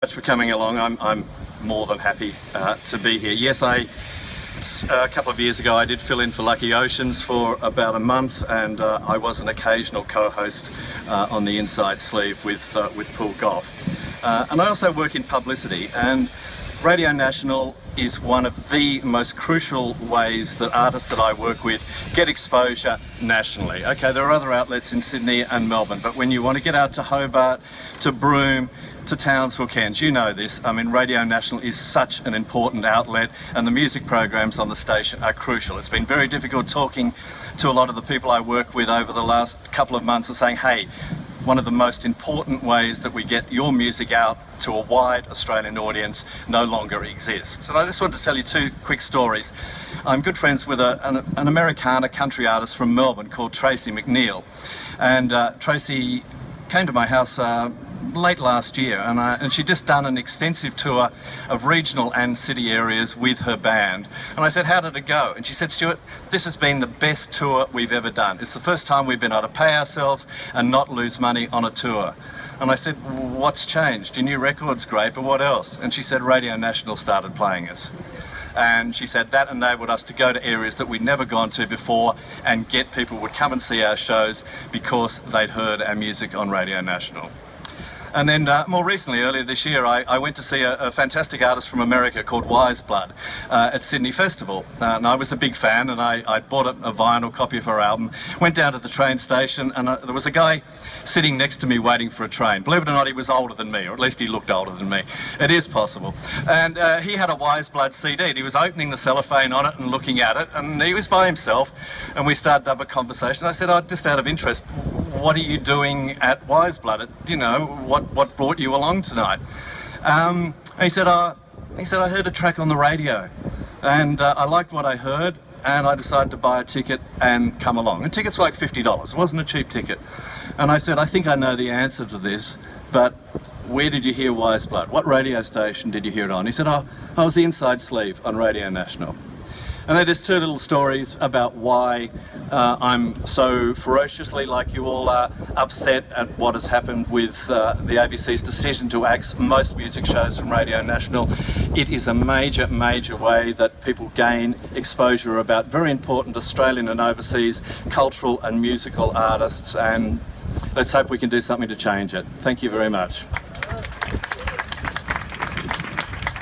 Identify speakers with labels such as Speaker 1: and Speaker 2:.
Speaker 1: For coming along. I'm more than happy to be here. Yes, a couple of years ago I did fill in for Lucky Oceans for about a month, and I was an occasional co-host on the inside sleeve with Paul Gough. And I also work in publicity, and Radio National is one of the most crucial ways that artists that I work with get exposure nationally. Okay, there are other outlets in Sydney and Melbourne, but when you want to get out to Hobart, to Broome, to Townsville, Cairns, you know this. I mean, Radio National is such an important outlet, and the music programs on the station are crucial. It's been very difficult talking to a lot of the people I work with over the last couple of months and saying, hey, one of the most important ways that we get your music out to a wide Australian audience no longer exists. And I just want to tell you two quick stories. I'm good friends with an Americana country artist from Melbourne called Tracy McNeil. And Tracy came to my house late last year, and she'd just done an extensive tour of regional and city areas with her band. And I said, how did it go? And she said, Stuart, this has been the best tour we've ever done. It's the first time we've been able to pay ourselves and not lose money on a tour. And I said, what's changed? Your new record's great, but what else? And she said, Radio National started playing us. And she said that enabled us to go to areas that we'd never gone to before and get people would come and see our shows because they'd heard our music on Radio National. And then more recently, earlier this year, I went to see a fantastic artist from America called Wiseblood at Sydney Festival. And I was a big fan, and I bought a vinyl copy of her album, went down to the train station, and there was a guy sitting next to me waiting for a train. Believe it or not, he was older than me, or at least he looked older than me. It is possible. And he had a Wiseblood CD, and he was opening the cellophane on it and looking at it, and he was by himself, and we started up a conversation. I said, just out of interest, what are you doing at Wiseblood? You know, what brought you along tonight? And he said, I heard a track on the radio, and I liked what I heard, and I decided to buy a ticket and come along. And tickets were like $50. It wasn't a cheap ticket. And I said, I think I know the answer to this, but where did you hear Wiseblood? What radio station did you hear it on? He said, I was the inside sleeve on Radio National. And they're just two little stories about why I'm so ferociously, like you all are, upset at what has happened with the ABC's decision to axe most music shows from Radio National. It is a major, major way that people gain exposure about very important Australian and overseas cultural and musical artists, and let's hope we can do something to change it. Thank you very much.